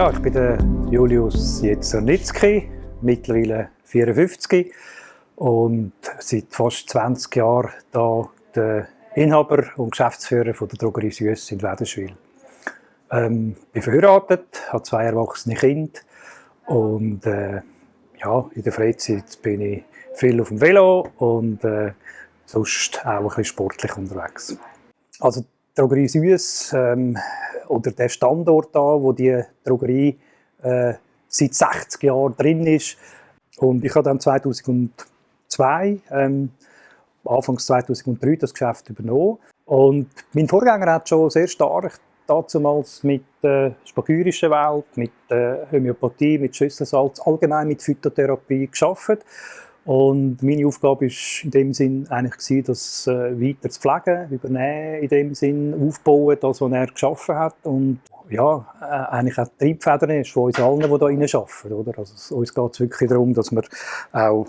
Ja, ich bin der Julius Jetzernitzki, mittlerweile 54 und seit fast 20 Jahren da der Inhaber und Geschäftsführer von der Drogerie Süss in Wädenswil. Bin verheiratet, habe 2 erwachsene Kinder und in der Freizeit bin ich viel auf dem Velo und sonst auch ein bisschen sportlich unterwegs. Also die Drogerie Süss oder der Standort da, wo die Drogerie seit 60 Jahren drin ist. Und ich habe dann 2002, Anfangs 2003 das Geschäft übernommen. Und mein Vorgänger hat schon sehr stark damals mit der spagyrischen Welt, mit Homöopathie, mit Schüsselsalz, allgemein mit Phytotherapie gearbeitet. Und meine Aufgabe war in dem Sinn eigentlich, das weiter zu pflegen, übernehmen, in dem Sinn aufbauen, das, was er geschaffen hat. Und ja, eigentlich auch die Triebfeder ist von uns allen, die hier arbeiten. Oder? Also uns geht es wirklich darum, dass wir auch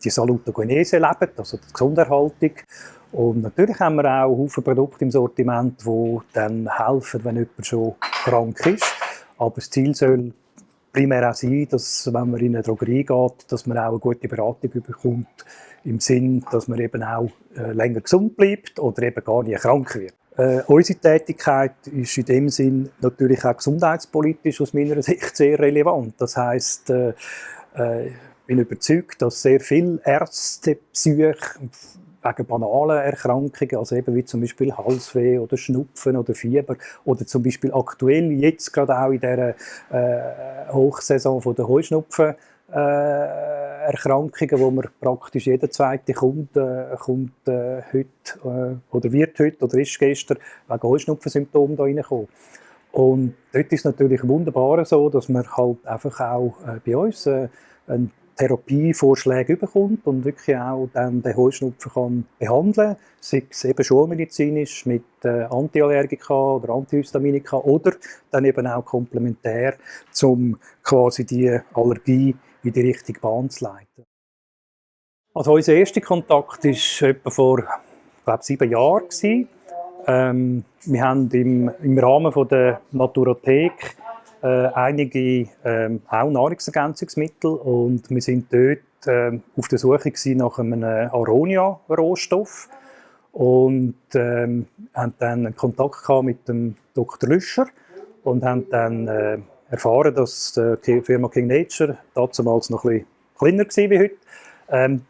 die Salutogenese leben, also die Gesunderhaltung. Und natürlich haben wir auch viele Produkte im Sortiment, die dann helfen, wenn jemand schon krank ist. Aber das Ziel soll primär auch sein, dass, wenn man in eine Drogerie geht, dass man auch eine gute Beratung bekommt, im Sinn, dass man eben auch länger gesund bleibt oder eben gar nicht krank wird. Unsere Tätigkeit ist in dem Sinn natürlich auch gesundheitspolitisch aus meiner Sicht sehr relevant. Das heisst, ich bin überzeugt, dass sehr viele Ärztebesuche wegen banalen Erkrankungen, also eben wie zum Beispiel Halsweh oder Schnupfen oder Fieber oder zum Beispiel aktuell jetzt gerade auch in dieser Hochsaison von der Heuschnupfen Erkrankungen, wo man praktisch jeder zweite Kunde kommt heute oder wird heute oder ist gestern wegen Heuschnupfensymptomen da reingekommen. Und dort ist es natürlich wunderbar so, dass man halt einfach auch bei uns einen Therapievorschläge bekommt und wirklich auch dann den Heuschnupfen kann behandeln, sei es eben schulmedizinisch mit Antiallergika oder Antihistaminika oder dann eben auch komplementär, um quasi die Allergie in die richtige Bahn zu leiten. Also unser erster Kontakt war etwa vor, ich glaube, 7 Jahren. Wir haben im Rahmen von der Naturathek einige auch Nahrungsergänzungsmittel und wir sind dort auf der Suche nach einem Aronia-Rohstoff und haben dann Kontakt gehabt mit dem Dr. Lüscher und haben dann erfahren, dass die Firma King Nature damals noch ein bisschen kleiner war wie heute,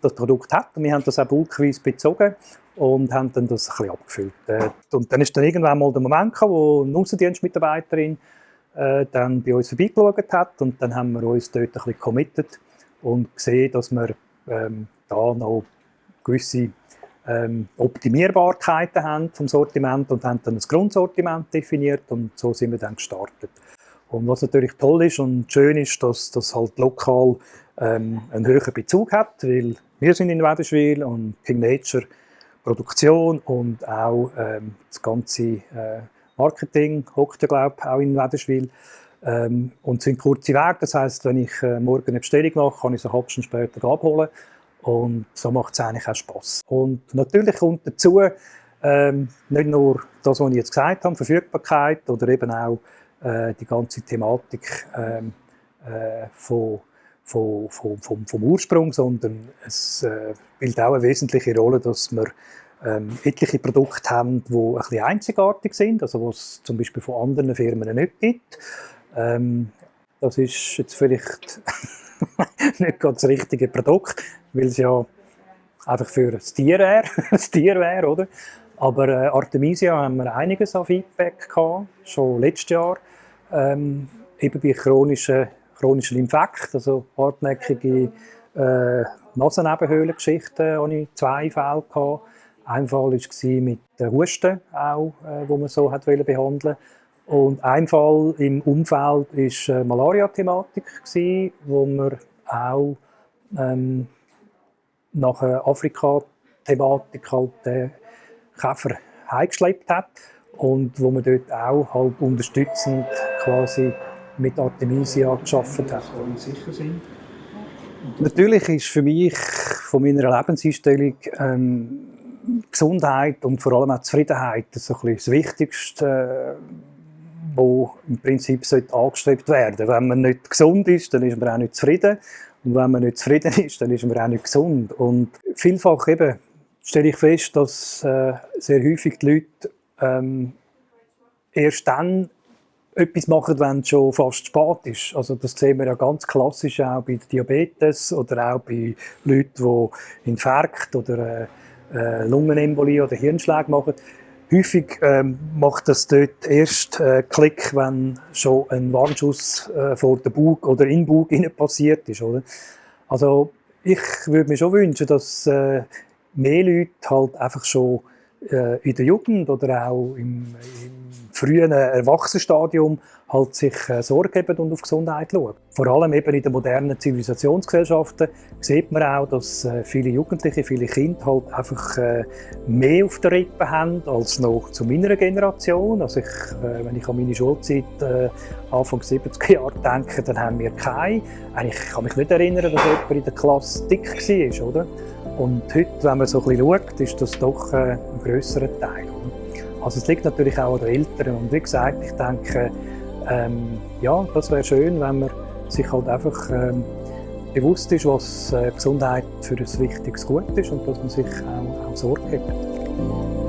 das Produkt hat. Und wir haben das auch bulkweise bezogen und haben dann das ein bisschen abgefüllt. Und dann ist dann irgendwann mal der Moment gekommen, wo eine Aussendienstmitarbeiterin dann bei uns vorbeigeschaut hat und dann haben wir uns dort ein bisschen committed und gesehen, dass wir da noch gewisse Optimierbarkeiten haben vom Sortiment und haben dann ein Grundsortiment definiert und so sind wir dann gestartet. Und was natürlich toll ist und schön ist, dass das halt lokal einen höheren Bezug hat, weil wir sind in Wädenswil und King Nature Produktion und auch das ganze Marketing hockt ja, glaube ich, auch in Wädenswil. Und es sind kurze Wege, das heisst, wenn ich morgen eine Bestellung mache, kann ich sie eine halbe Stunde später abholen. Und so macht es eigentlich auch Spass. Und natürlich kommt dazu nicht nur das, was ich jetzt gesagt habe, Verfügbarkeit oder eben auch die ganze Thematik vom Ursprung, sondern es spielt auch eine wesentliche Rolle, dass wir etliche Produkte haben, die ein bisschen einzigartig sind, also was es zum Beispiel von anderen Firmen nicht gibt. Das ist jetzt vielleicht nicht ganz das richtige Produkt, weil es ja einfach für das Tier wäre, oder? Aber Artemisia haben wir einiges an Feedback gehabt, schon letztes Jahr. Eben bei chronischen Infekten, also hartnäckige Nasennebenhöhlengeschichten, hatte ich 2 Fälle gehabt. Ein Fall war mit Husten, auch, wo man so behandeln wollte. Und ein Fall im Umfeld war Malaria-Thematik, wo man auch nach Afrika-Thematik halt Käfer heimgeschleppt hat und wo man dort auch halt unterstützend quasi mit Artemisia gearbeitet hat. Sicher sind. Natürlich ist für mich von meiner Lebenseinstellung Gesundheit und vor allem auch Zufriedenheit das Wichtigste, wo im Prinzip angestrebt werden sollte. Wenn man nicht gesund ist, dann ist man auch nicht zufrieden. Und wenn man nicht zufrieden ist, dann ist man auch nicht gesund. Und vielfach eben stelle ich fest, dass sehr häufig die Leute erst dann etwas machen, wenn es schon fast spät ist. Also das sehen wir ja ganz klassisch auch bei Diabetes oder auch bei Leuten, die Infarkt oder Lungenembolie oder Hirnschläge machen. Häufig macht das dort erst Klick, wenn schon ein Warnschuss vor den Bug oder in den Bug passiert ist. Oder? Also ich würde mir schon wünschen, dass mehr Leute halt einfach schon in der Jugend oder auch im frühen Erwachsenenstadium halt sich Sorge geben und auf Gesundheit schauen. Vor allem eben in den modernen Zivilisationsgesellschaften sieht man auch, dass viele Jugendliche, viele Kinder halt einfach mehr auf der Rippe haben als noch zu meiner Generation. Also wenn ich an meine Schulzeit Anfang 70er Jahre denke, dann haben wir keine. Ich kann mich nicht erinnern, dass jemand in der Klasse dick war, oder? Und heute, wenn man so ein bisschen schaut, ist das doch ein grösserer Teil. Also es liegt natürlich auch an den Eltern. Und wie gesagt, ich denke, ja, das wäre schön, wenn man sich halt einfach bewusst ist, was Gesundheit für ein wichtiges Gut ist und dass man sich auch Sorge gibt.